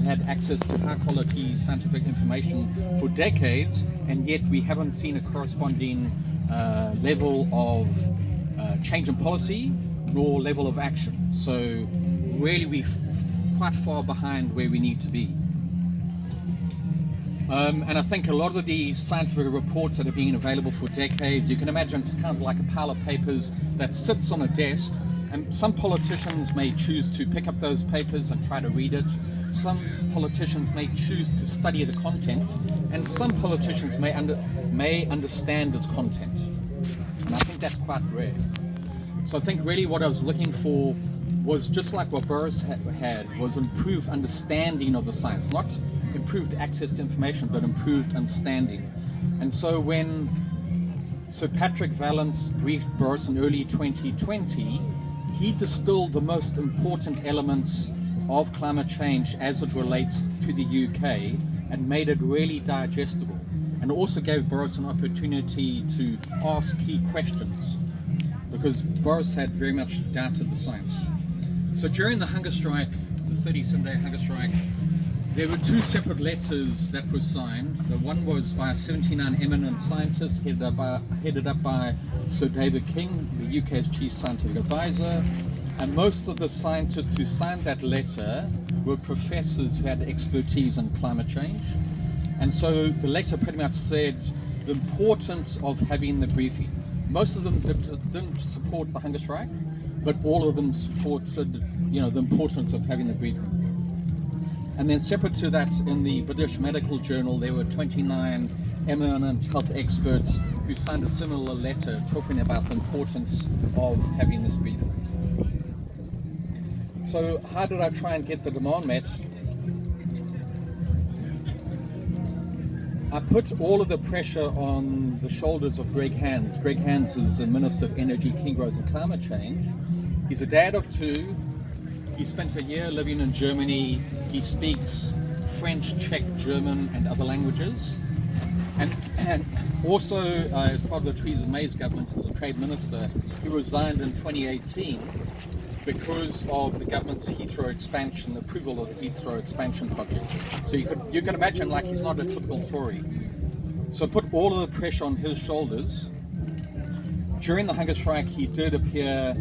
had access to high quality scientific information for decades, and yet we haven't seen a corresponding level of change in policy nor level of action. So really we're quite far behind where we need to be. And I think a lot of these scientific reports that have been available for decades, you can imagine it's kind of like a pile of papers that sits on a desk, and some politicians may choose to pick up those papers and try to read it. Some politicians may choose to study the content, and some politicians may understand this content. And I think that's quite rare. So I think really what I was looking for was just like what Boris had, was improved understanding of the science, not improved access to information, but improved understanding. And so when Sir Patrick Vallance briefed Boris in early 2020, he distilled the most important elements of climate change as it relates to the UK and made it really digestible, and also gave Boris an opportunity to ask key questions, because Boris had very much doubted the science. So during the hunger strike, the 37-day hunger strike, there were two separate letters that were signed. The one was by 79 eminent scientists headed up by Sir David King, the UK's chief scientific advisor. And most of the scientists who signed that letter were professors who had expertise in climate change. And so the letter pretty much said the importance of having the briefing. Most of them didn't support the hunger strike, but all of them supported, the importance of having the briefing. And then separate to that, in the British Medical Journal, there were 29 eminent health experts who signed a similar letter talking about the importance of having this briefing. So how did I try and get the demand met? I put all of the pressure on the shoulders of Greg Hands. Greg Hands is the Minister of Energy, Clean Growth and Climate Change. He's a dad of two. He spent a year living in Germany. He speaks French, Czech, German and other languages. And also, as part of the Theresa May's government as a trade minister, he resigned in 2018 because of the government's Heathrow expansion, approval of the Heathrow expansion project. So you can imagine, like, he's not a typical Tory. So put all of the pressure on his shoulders. During the hunger strike, he did appear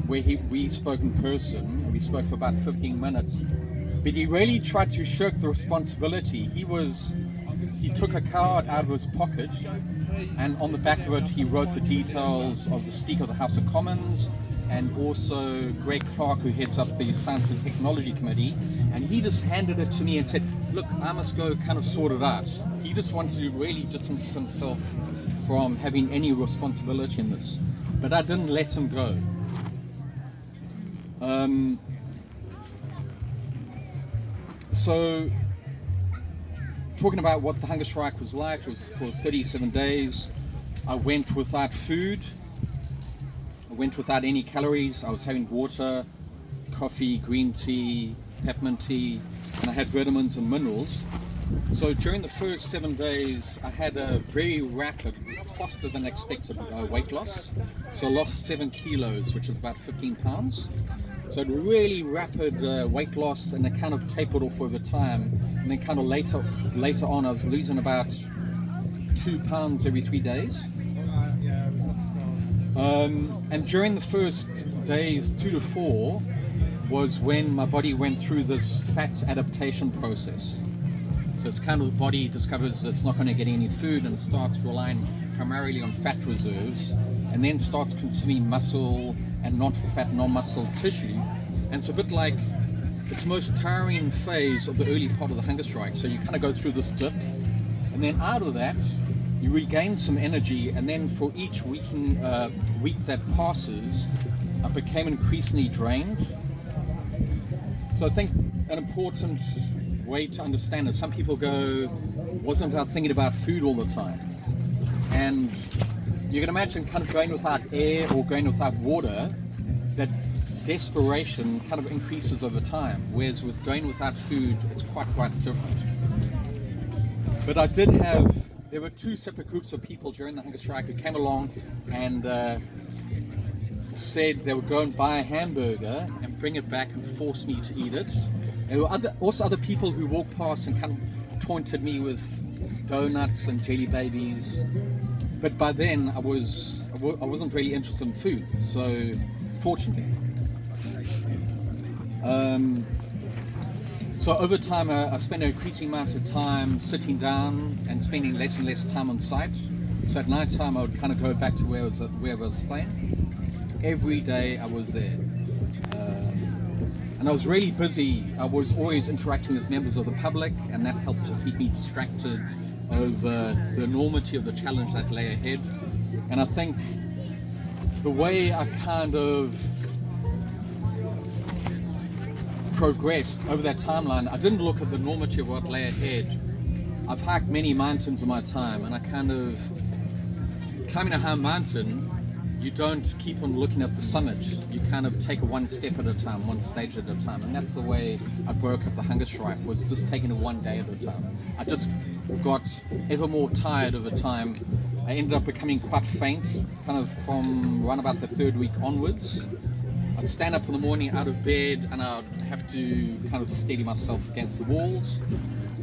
where we spoke in person. We spoke for about 15 minutes, but he really tried to shirk the responsibility. He took a card out of his pocket, and on the back of it he wrote the details of the Speaker of the House of Commons and also Greg Clark, who heads up the Science and Technology Committee, and he just handed it to me and said, look, I must go kind of sort it out. He just wanted to really distance himself from having any responsibility in this, but I didn't let him go. So talking about what the hunger strike was like, it was for 37 days. I went without food. I went without any calories. I was having water, coffee, green tea, peppermint tea, and I had vitamins and minerals. So during the first 7 days, I had a very rapid, faster than expected weight loss. So I lost 7 kilos, which is about 15 pounds. So a really rapid weight loss, and it kind of tapered off over time. And then kind of later on, I was losing about 2 pounds every 3 days. And during the first days, 2 to 4, was when my body went through this fat adaptation process. So it's kind of the body discovers it's not going to get any food and starts relying primarily on fat reserves, and then starts consuming muscle and non-fat, non-muscle tissue. And it's a bit like, it's the most tiring phase of the early part of the hunger strike. So you kind of go through this dip, and then out of that, you regain some energy, and then for each week that passes, I became increasingly drained. So I think an important way to understand it, some people go, wasn't I thinking about food all the time? And you can imagine kind of going without air or going without water, that desperation kind of increases over time, whereas with going without food, it's quite different. But there were 2 separate groups of people during the hunger strike who came along and said they would go and buy a hamburger and bring it back and force me to eat it. There were also other people who walked past and kind of taunted me with donuts and jelly babies. But by then I wasn't really interested in food, so fortunately. So over time I spent an increasing amount of time sitting down and spending less and less time on site. So at night time I would kind of go back to where I was staying. Every day I was there. And I was really busy. I was always interacting with members of the public, and that helped to keep me distracted over the enormity of the challenge that lay ahead. And I think the way I kind of progressed over that timeline, I didn't look at the enormity of what lay ahead. I've hiked many mountains in my time, and I kind of, climbing a high mountain, you don't keep on looking at the summit. You kind of take it one step at a time, one stage at a time. And that's the way I broke up the hunger strike, was just taking it one day at a time. I just got ever more tired over time. I ended up becoming quite faint, kind of from around about the third week onwards. I'd stand up in the morning out of bed and I'd have to kind of steady myself against the walls.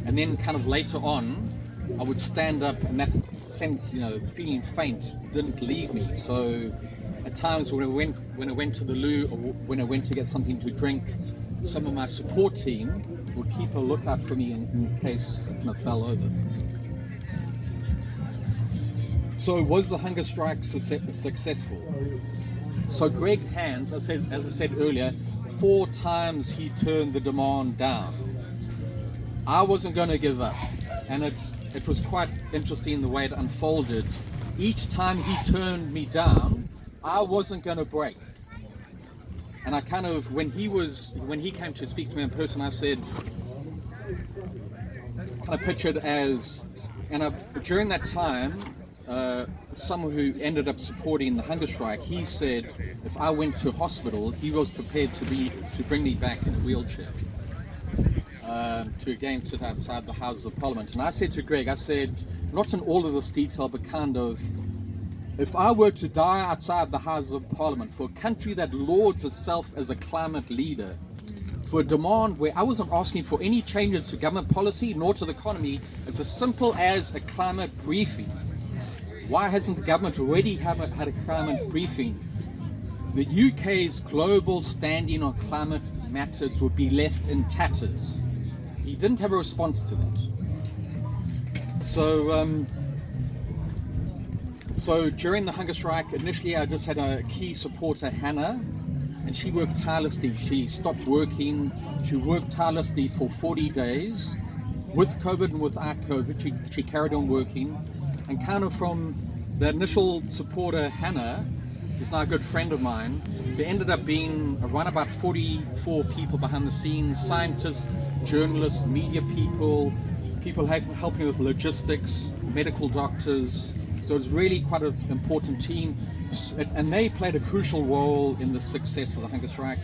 And then kind of later on, I would stand up, and that feeling faint didn't leave me. So at times when I went to the loo, or when I went to get something to drink, some of my support team would keep a lookout for me in case I kind of fell over. So was the hunger strike successful? So Greg Hands, as I said earlier, 4 times he turned the demand down. I wasn't going to give up, and it was quite interesting the way it unfolded. Each time he turned me down, I wasn't going to break. And I kind of, when he came to speak to me in person, I said, kind of pictured as, and during that time, someone who ended up supporting the hunger strike, he said if I went to hospital, he was prepared to bring me back in a wheelchair. To again sit outside the Houses of Parliament. And I said to Greg, I said, not in all of this detail, but kind of, if I were to die outside the Houses of Parliament for a country that lauds itself as a climate leader, for a demand where I wasn't asking for any changes to government policy nor to the economy, it's as simple as a climate briefing. Why hasn't the government already had a climate briefing? The UK's global standing on climate matters would be left in tatters. He didn't have a response to that. So during the hunger strike, initially I just had a key supporter, Hannah, and she worked tirelessly. She stopped working. She worked tirelessly for 40 days. With COVID and without COVID, she carried on working. And kind of from the initial supporter, Hannah, is now a good friend of mine, there ended up being around about 44 people behind the scenes, scientists, journalists, media people helping with logistics, medical doctors. So it's really quite an important team, and they played a crucial role in the success of the hunger strike.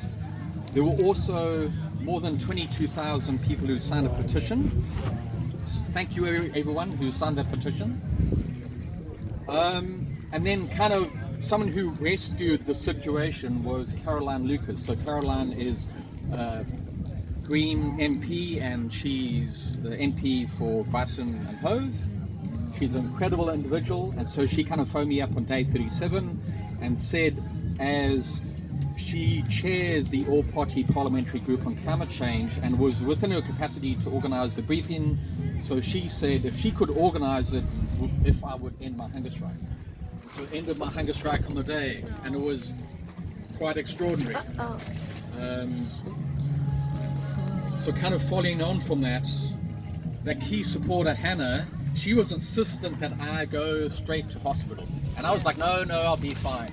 There were also more than 22,000 people who signed a petition. Thank you everyone who signed that petition. And then kind of someone who rescued the situation was Caroline Lucas. So Caroline is Green MP, and she's the MP for Brighton and Hove. She's an incredible individual, and so she kind of phoned me up on day 37 and said, as she chairs the all-party parliamentary group on climate change and was within her capacity to organise the briefing, so she said if she could organise it, if I would end my hunger strike. So it ended my hunger strike on the day, and it was quite extraordinary. So kind of following on from that key supporter, Hannah, she was insistent that I go straight to hospital. And I was like, no, I'll be fine.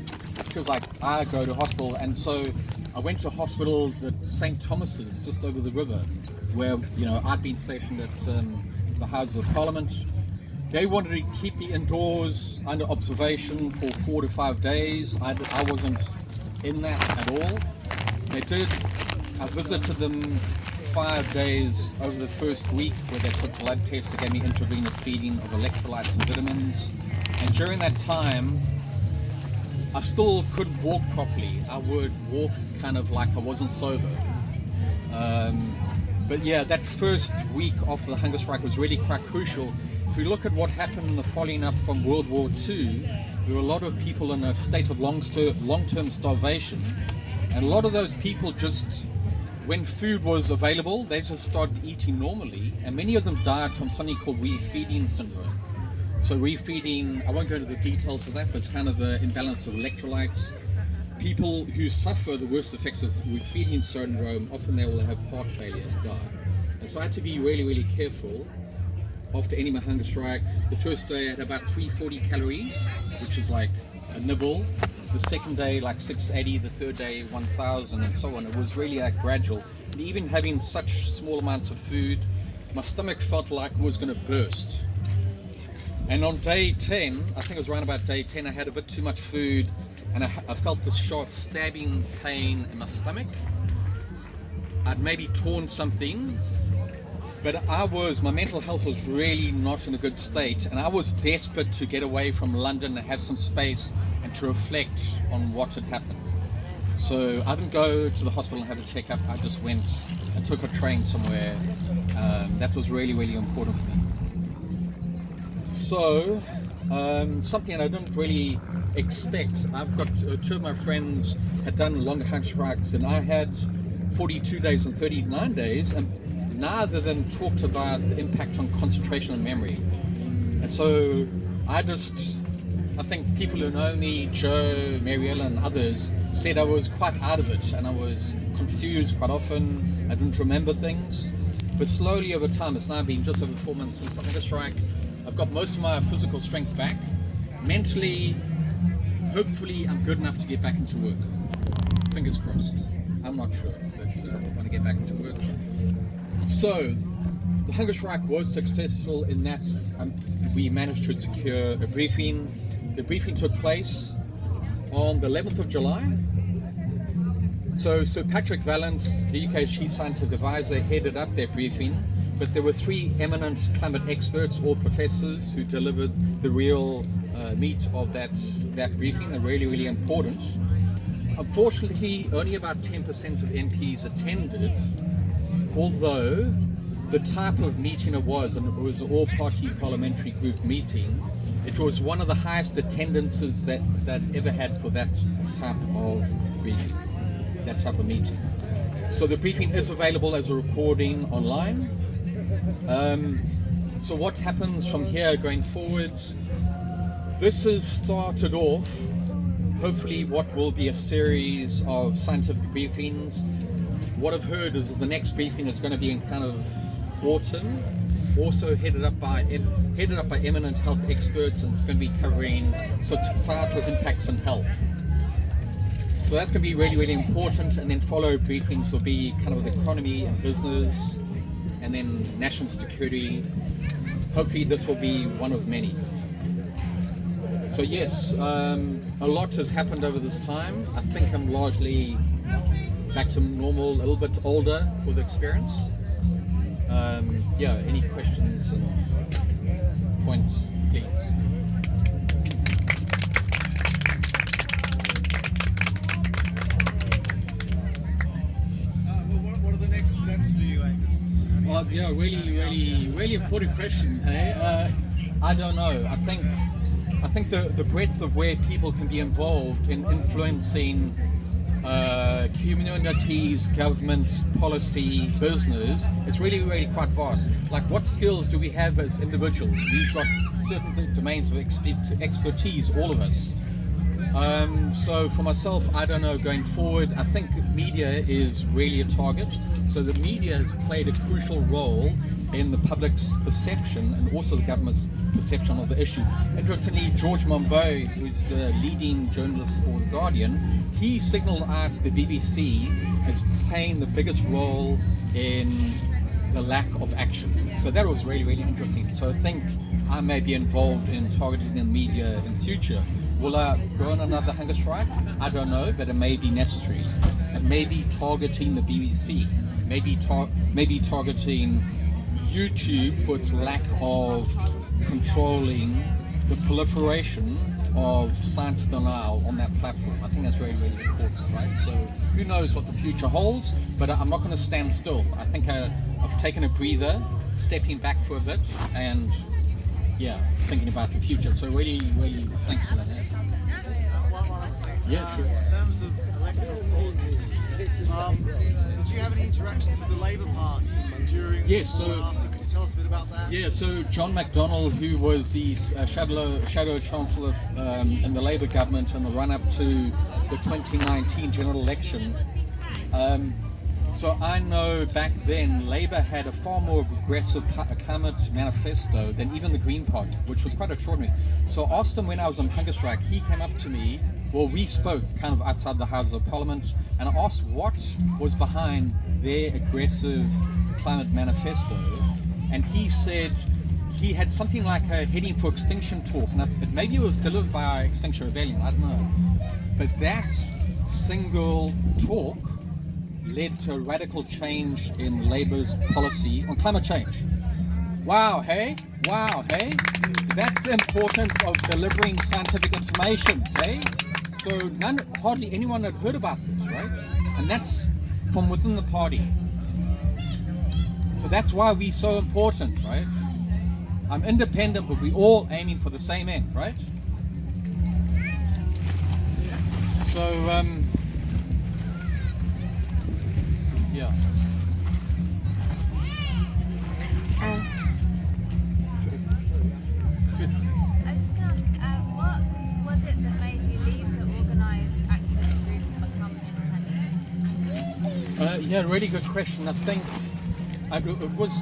She was like, I go to hospital. And so I went to hospital at St. Thomas's, just over the river, where, I'd been stationed at the Houses of Parliament. They wanted to keep me indoors under observation for 4 to 5 days. I wasn't in that at all. They did. I visited them 5 days over the first week, where they took blood tests, they gave me intravenous feeding of electrolytes and vitamins. And during that time, I still couldn't walk properly. I would walk kind of like I wasn't sober. But yeah, that first week after the hunger strike was really quite crucial. If we look at what happened in the following up from World War II, there were a lot of people in a state of long-term starvation, and a lot of those people just, when food was available, they just started eating normally, and many of them died from something called refeeding syndrome. So refeeding, I won't go into the details of that, but it's kind of an imbalance of electrolytes. People who suffer the worst effects of refeeding syndrome, often they will have heart failure and die. And so I had to be really, really careful after ending my hunger strike. The first day I had about 340 calories, which is like a nibble. The second day like 680, the third day 1000, and so on. It was really gradual. And even having such small amounts of food, my stomach felt like it was going to burst. And on day 10, I think it was around about day 10, I had a bit too much food, and I felt this sharp stabbing pain in my stomach. I'd maybe torn something, but my mental health was really not in a good state, and I was desperate to get away from London and have some space and to reflect on what had happened. So I didn't go to the hospital and have a checkup. I just went and took a train somewhere. That was really, really important for me. So something I didn't really expect. I've got two of my friends had done longer hunger strikes, and I had 42 days and 39 days, and neither of them talked about the impact on concentration and memory. And so I think people who know me, Joe, Mariella and others, said I was quite out of it, and I was confused quite often. I didn't remember things. But slowly over time, it's now been just over 4 months since the hunger strike, I've got most of my physical strength back. Mentally, hopefully I'm good enough to get back into work. Fingers crossed. I'm not sure, but I want to get back into work. So, the hunger strike was successful in that we managed to secure a briefing. The briefing took place on the 11th of July. So Sir Patrick Vallance, the UK's Chief Scientific Advisor, headed up that briefing, but there were 3 eminent climate experts or professors who delivered the real meat of that briefing. They're really, really important. Unfortunately, only about 10% of MPs attended, although the type of meeting it was, and it was an all-party parliamentary group meeting, it was one of the highest attendances that ever had for that type of briefing, that type of meeting. So the briefing is available as a recording online. So what happens from here going forwards? This has started off, hopefully, what will be a series of scientific briefings. What I've heard is that the next briefing is going to be in kind of autumn, also headed up by eminent health experts, and it's going to be covering societal impacts on health. So that's going to be really, really important. And then follow briefings will be kind of the economy and business, and then national security. Hopefully this will be one of many. So yes, a lot has happened over this time. I think I'm largely back to normal, a little bit older for the experience. Yeah, any questions and points, please? What are the next steps for you, Angus? Yeah, really important question. Hey? I don't know. I think the breadth of where people can be involved in influencing communities, government, policy, business, it's really, really quite vast. Like, what skills do we have as individuals? We've got certain domains of expertise, all of us. So for myself, I don't know, going forward, I think media is really a target. So the media has played a crucial role in the public's perception and also the government's perception of the issue. Interestingly, George Monbiot, who's a leading journalist for The Guardian, he signalled out the BBC as playing the biggest role in the lack of action. So that was really, really interesting. So I think I may be involved in targeting the media in future. Will I go on another hunger strike? I don't know, but it may be necessary. And maybe targeting the BBC, maybe targeting YouTube for its lack of controlling the proliferation of science denial on that platform. I think that's really, really important, right? So who knows what the future holds, but I'm not going to stand still. I think I've taken a breather, stepping back for a bit, and yeah, thinking about the future. So really, really thanks for that. One other thing. Yeah, sure. In terms of electoral politics, did you have any interactions with the Labour Party during Yes, or so- after? Can you tell us a bit about that? Yeah, so John McDonnell, who was the shadow chancellor in the Labour government in the run-up to the 2019 general election, so I know back then Labour had a far more aggressive climate manifesto than even the Green Party, which was quite extraordinary. So I asked him when I was on hunger strike, he came up to me, well, we spoke kind of outside the Houses of Parliament, and I asked what was behind their aggressive climate manifesto, and he said he had something like a heading for extinction talk, and maybe it was delivered by Extinction Rebellion, I don't know, but that single talk led to a radical change in Labour's policy on climate change. Wow, hey? Wow, hey? That's the importance of delivering scientific information, hey? So hardly anyone had heard about this, right? And that's from within the party. So that's why we're so important, right? I'm independent, but we're all aiming for the same end, right? So, yeah. I was just going to ask, what was it that made you leave the organised activist group and become independent? Yeah, really good question. I think it was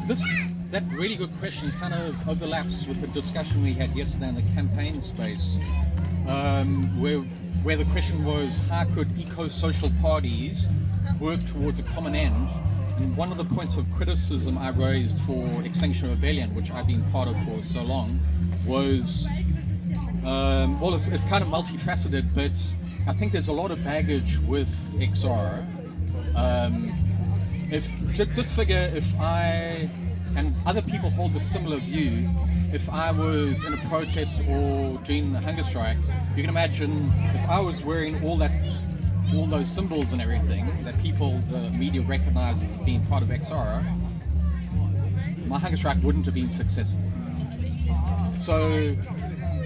that really good question kind of overlaps with the discussion we had yesterday in the campaign space, where the question was how could eco-social parties work towards a common end. And one of the points of criticism I raised for Extinction Rebellion, which I've been part of for so long, was well, it's kind of multifaceted, but I think there's a lot of baggage with XR. If just figure if I and other people hold a similar view, if I was in a protest or doing a hunger strike, you can imagine if I was wearing all those symbols and everything that the media recognizes as being part of XR, my hunger strike wouldn't have been successful. So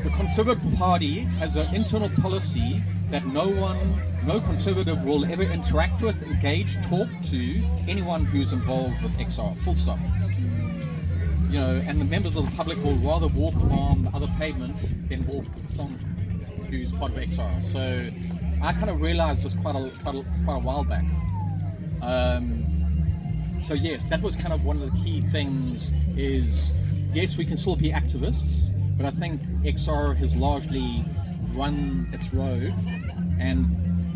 the Conservative Party has an internal policy that no Conservative will ever interact with, engage, talk to anyone who's involved with XR, full stop. You know, and the members of the public will rather walk on the other pavement than walk with someone who's part of XR. So I kind of realized this quite a while back. So yes, that was kind of one of the key things is, yes, we can still be activists, but I think XR has largely run its road, and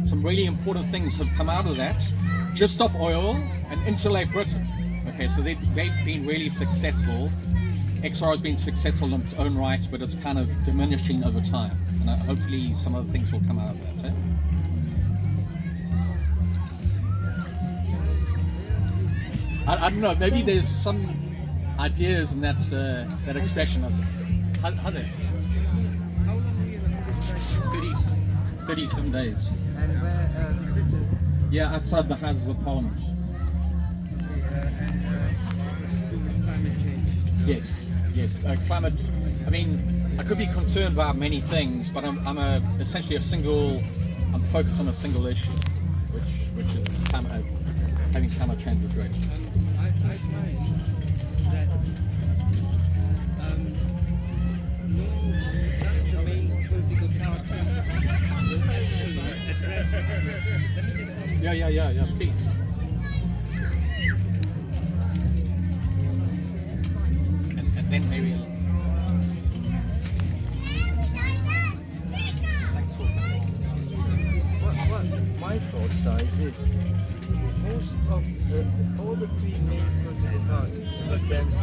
some really important things have come out of that. Just stop oil and insulate Britain. Okay, so they've been really successful. XR has been successful in its own right, but it's kind of diminishing over time. And hopefully some other things will come out of that. I don't know, maybe there's some ideas in that expression. How there? 30 some days. And where Britain? Yeah, outside the Houses of Parliament. Climate change. Yes. Climate. I mean, I could be concerned about many things, but I'm essentially I'm focused on a single issue, which is having climate change addressed. I find that none of the main political parties will actually address. Let me just Yeah, please. And then maybe. Thanks for coming. what my thoughts are is this. Most of all the three main political parties advance.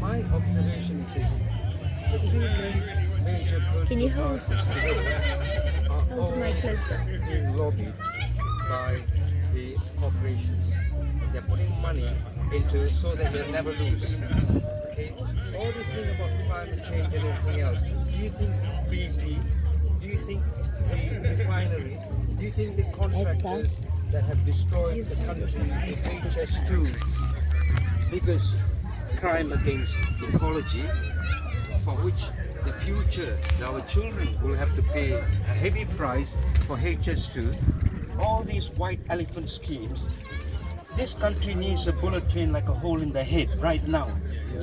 My observation is this. The three major Can you political hold parties are the mic all closer? being lobbied by the corporations. They're putting money into so that they'll never lose. okay, all this thing about climate change and everything else, do you think BP, do you think the refineries, do you think the contractors that have destroyed the country, the HS2, biggest crime against ecology, for which the future, our children will have to pay a heavy price for HS2, all these white elephant schemes, this country needs a bullet train like a hole in the head right now.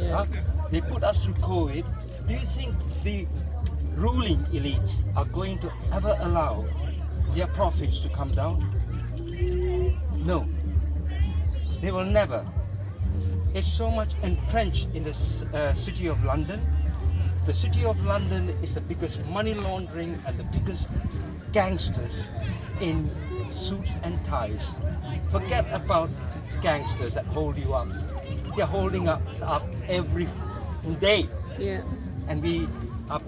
Huh? They put us through COVID. Do you think the ruling elites are going to ever allow their profits to come down? No, they will never. It's so much entrenched in the city of London. The city of London is the biggest money laundering and the biggest gangsters in suits and ties. Forget about gangsters that hold you up. They're holding us up every day. Yeah. And we are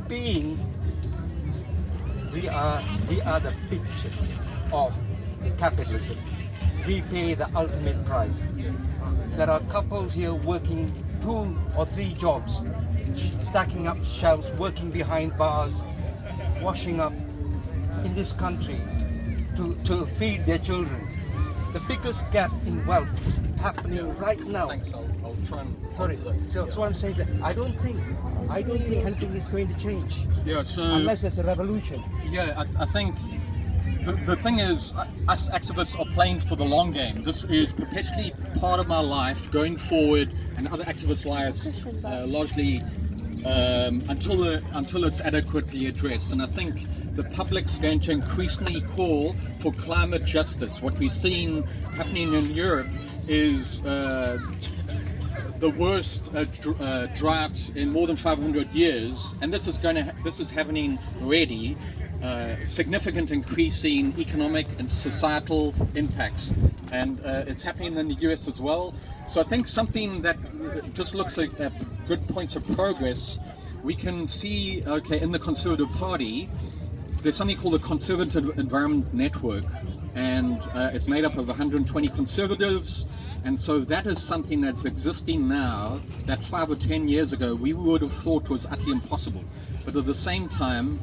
the pictures of capitalism. We pay the ultimate price. There are couples here working 2 or 3 jobs, stacking up shelves, working behind bars, washing up in this country to feed their children. The biggest gap in wealth is happening right now. Thanks, I'll try and Sorry. answer that. So what I'm saying is that I don't think anything is going to change Yeah, so unless there's a revolution. yeah, I think the thing is, us activists are playing for the long game. This is perpetually part of my life going forward, and other activists' lives largely until it's adequately addressed. And I think the public's going to increasingly call for climate justice. What we're seeing happening in Europe is the worst drought in more than 500 years, and this is happening already. Significant increasing economic and societal impacts, and it's happening in the US as well. So I think something that just looks like at good points of progress, we can see, okay, in the Conservative Party, there's something called the Conservative Environment Network, and it's made up of 120 conservatives, and so that is something that's existing now that 5 or 10 years ago we would have thought was utterly impossible. But at the same time,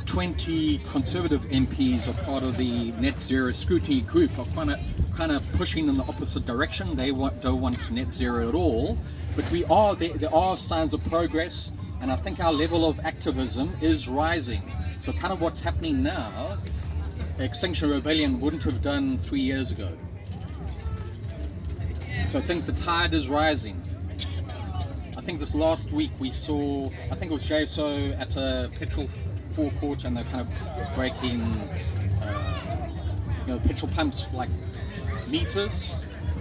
20 Conservative MPs are part of the net zero scrutiny group, are kind of pushing in the opposite direction. They don't want net zero at all, but there are signs of progress, and I think our level of activism is rising. So kind of what's happening now, Extinction Rebellion wouldn't have done 3 years ago. So I think the tide is rising. I think this last week we saw, I think it was JSO at a petrol forecourt, and they're kind of breaking petrol pumps like meters,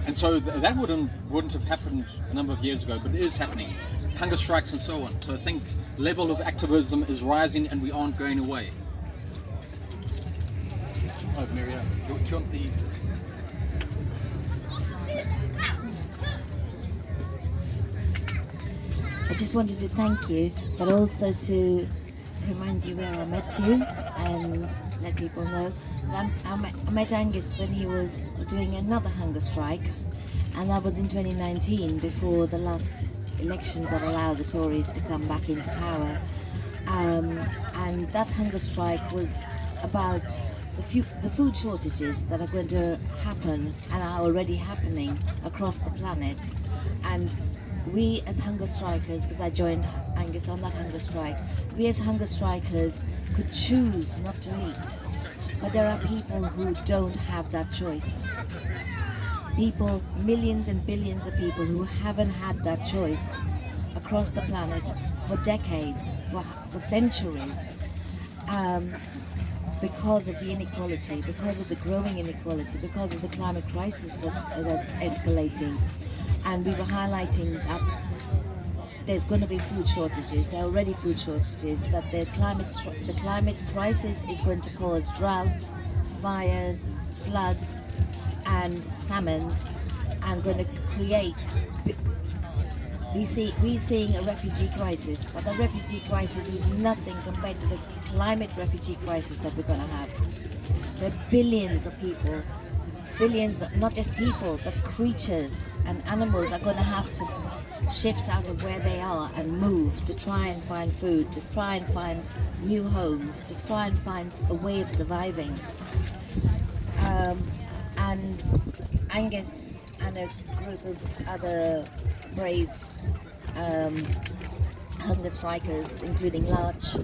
and so that wouldn't have happened a number of years ago, but it is happening. Hunger strikes and so on. So I think level of activism is rising, and we aren't going away. Oh, Miriam, do you want the... I just wanted to thank you, but also to remind you where I met you and let people know. I met Angus when he was doing another hunger strike, and that was in 2019, before the last elections that allowed the Tories to come back into power. And that hunger strike was about the food shortages that are going to happen and are already happening across the planet. And we as hunger strikers, because I joined Angus on that hunger strike, we as hunger strikers could choose not to eat. But there are people who don't have that choice. People, millions and billions of people who haven't had that choice across the planet for decades, for centuries, because of the inequality, because of the growing inequality, because of the climate crisis that's escalating. And we were highlighting that there's going to be food shortages. There are already food shortages. That the climate crisis is going to cause drought, fires, floods, and famines, and going to create. We're seeing a refugee crisis, but the refugee crisis is nothing compared to the climate refugee crisis that we're going to have. There are billions of people billions, not just people, but creatures and animals are going to have to shift out of where they are and move to try and find food, to try and find new homes, to try and find a way of surviving. And Angus and a group of other brave hunger strikers, including Larch,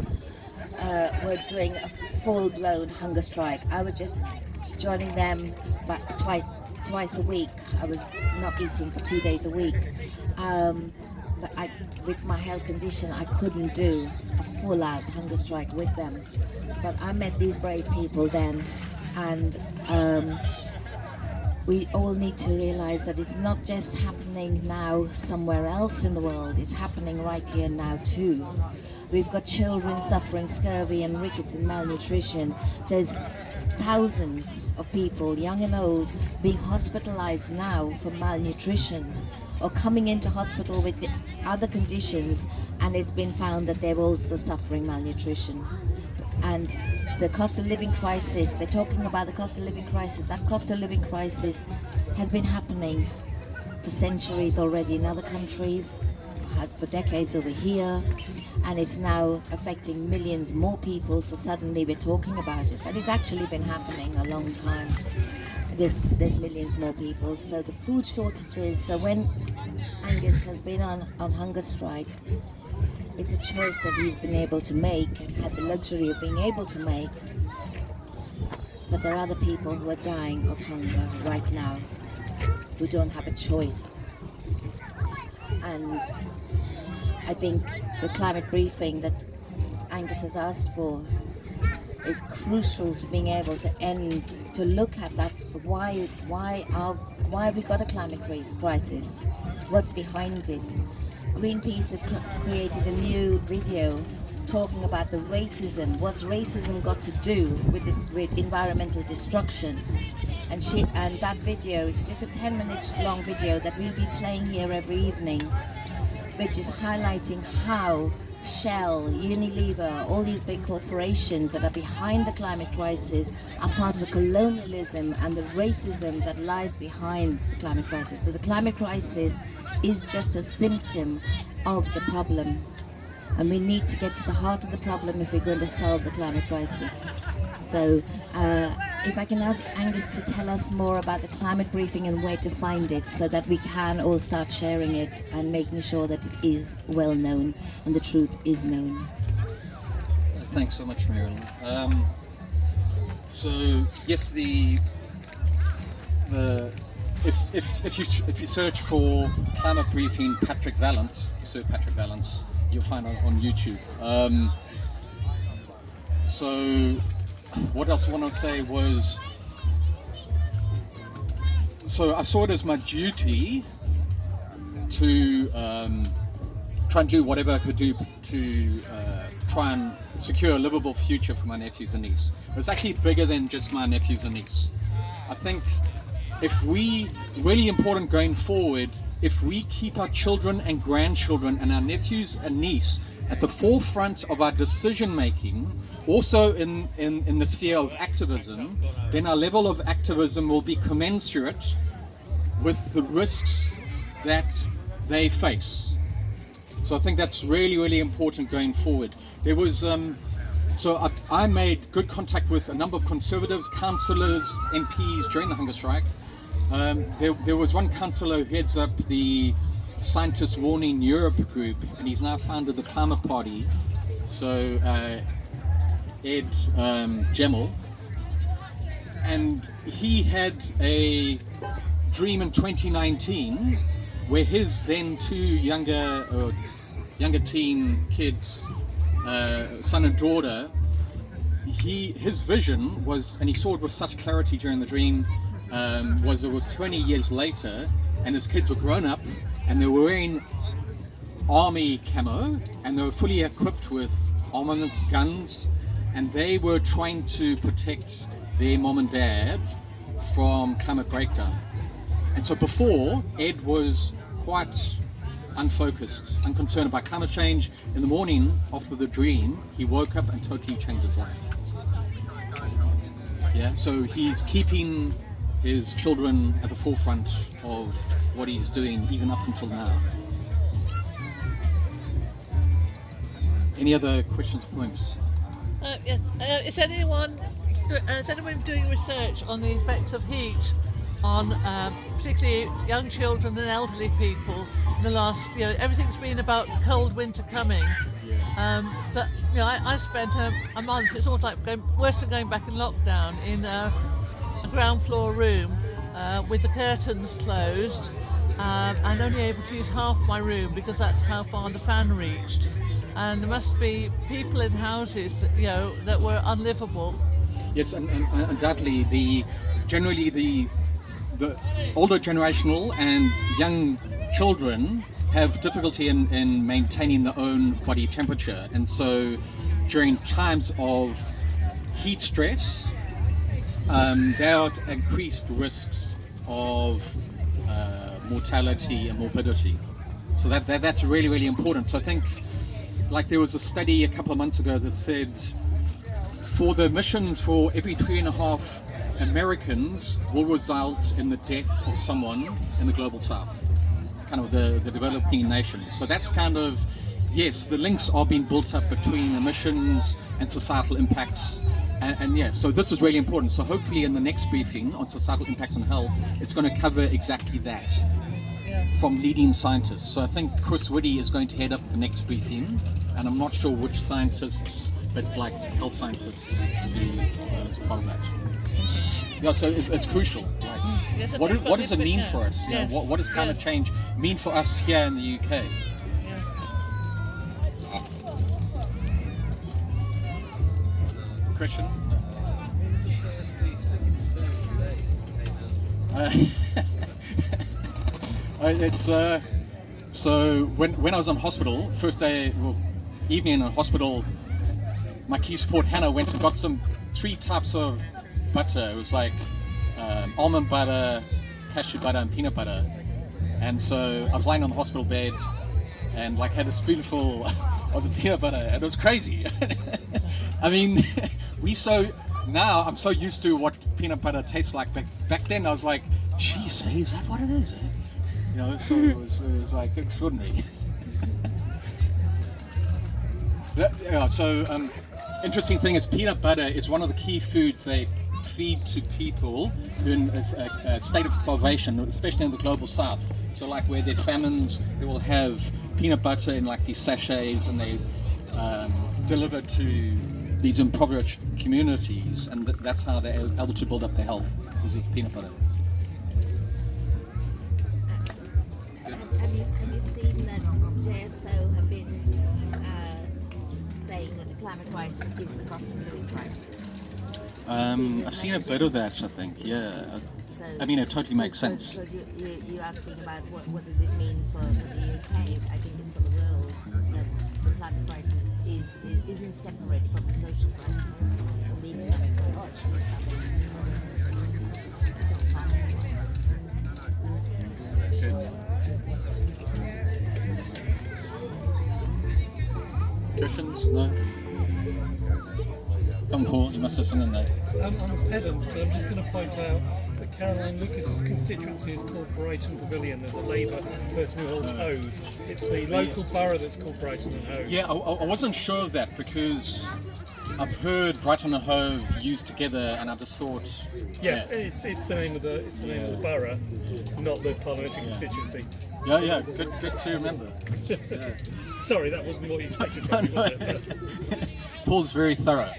were doing a full-blown hunger strike. I was just joining them twice a week. I was not eating for 2 days a week. But with my health condition, I couldn't do a full-out hunger strike with them. But I met these brave people then, and we all need to realize that it's not just happening now somewhere else in the world, it's happening right here now too. We've got children suffering scurvy and rickets and malnutrition. There's thousands of people, young and old, being hospitalized now for malnutrition or coming into hospital with the other conditions, and it's been found that they're also suffering malnutrition. And the cost of living crisis, they're talking about the cost of living crisis. That cost of living crisis has been happening for centuries already in other countries, for decades over here, and it's now affecting millions more people, so suddenly we're talking about it. But it's actually been happening a long time. There's millions more people. So the food shortages, so when Angus has been on hunger strike, it's a choice that he's been able to make and had the luxury of being able to make. But there are other people who are dying of hunger right now who don't have a choice. And I think the climate briefing that Angus has asked for is crucial to being able to look at that. Why have we got a climate crisis? What's behind it? Greenpeace have created a new video talking about the racism. What's racism got to do with environmental destruction? And that video, it's just a 10-minute long video that we'll be playing here every evening, which is highlighting how Shell, Unilever, all these big corporations that are behind the climate crisis are part of the colonialism and the racism that lies behind the climate crisis. So the climate crisis is just a symptom of the problem, and we need to get to the heart of the problem if we're going to solve the climate crisis. So if I can ask Angus to tell us more about the climate briefing and where to find it, so that we can all start sharing it and making sure that it is well known and the truth is known. Thanks so much, Marilyn. So yes, if you search for climate briefing Patrick Vallance, you'll find it on YouTube. So what else I want to say was, so I saw it as my duty to try and do whatever I could do to try and secure a livable future for my nephews and niece. It was actually bigger than just my nephews and niece. I think really important going forward, if we keep our children and grandchildren and our nephews and niece at the forefront of our decision making, also in the sphere of activism, then our level of activism will be commensurate with the risks that they face. So I think that's really, really important going forward. There was, so I made good contact with a number of Conservatives, councillors, MPs during the hunger strike. There was one councillor who heads up the Scientists Warning Europe group, and he's now founded the Climate Party. So Ed Gemmell, and he had a dream in 2019 where his then two younger teen kids, son and daughter, his vision was, and he saw it with such clarity during the dream, was it was 20 years later and his kids were grown up and they were wearing army camo and they were fully equipped with armaments, guns, and they were trying to protect their mom and dad from climate breakdown. And so before, Ed was quite unfocused, unconcerned about climate change. In the morning after the dream, he woke up and totally changed his life. Yeah, so he's keeping his children at the forefront of what he's doing even up until now. Any other questions or points? Is anyone doing research on the effects of heat on particularly young children and elderly people in the last, everything's been about cold winter coming. But I spent a month, it's almost like worse than going back in lockdown, in a ground floor room with the curtains closed and only able to use half my room because that's how far the fan reached. And there must be people in houses that were unlivable. Yes, and undoubtedly generally the older generational and young children have difficulty in maintaining their own body temperature, and so during times of heat stress there are increased risks of mortality and morbidity. So that's really, really important. So I think, like, there was a study a couple of months ago that said for the emissions for every 3.5 Americans will result in the death of someone in the global south, kind of the developing nations. So that's kind of, yes, the links are being built up between emissions and societal impacts. And yeah, so this is really important. So hopefully in the next briefing on societal impacts on health, it's going to cover exactly that from leading scientists. So I think Chris Whitty is going to head up the next briefing, and I'm not sure which scientists, but like health scientists as part of that. Yeah, so it's crucial. Like, Yes, I what think does it mean yeah. for us? Yes. What does climate Yes. change mean for us here in the UK? Yeah. Christian? It's so when I was in hospital, first day, evening in hospital, my key support Hannah went and got 3 types of butter. It was like almond butter, cashew butter, and peanut butter. And so I was lying on the hospital bed and like had a spoonful of the peanut butter, and it was crazy. I mean, now I'm so used to what peanut butter tastes like. Back then I was like, geez, is that what it is? So it was like extraordinary. Interesting thing is peanut butter is one of the key foods they feed to people in a state of starvation, especially in the global south. So like where there are famines, they will have peanut butter in like these sachets, and they deliver to these impoverished communities, and that's how they're able to build up their health, is with peanut butter. Have you seen that JSO have been saying that the climate crisis is the cost of living crisis? I've seen a bit of that, I think, yeah. So, I mean, it totally makes sense. Because you're asking about what does it mean for the UK, I think it's for the world, that the climate crisis isn't separate from the social crisis and the economic crisis from the establishment crisis. It's all part of it. Questions? No? Come on, Paul, you must have something there. I'm a pedant, so I'm just going to point out that Caroline Lucas's constituency is called Brighton Pavilion. There's a Labour person who holds Hove. It's the local borough that's called Brighton and Hove. Yeah, I wasn't sure of that because I've heard Brighton and Hove used together, and I just thought, Yeah, it's the name of the borough, not the parliamentary constituency. yeah, good to remember. Sorry, that wasn't what you expected from me, was it? Paul's very thorough.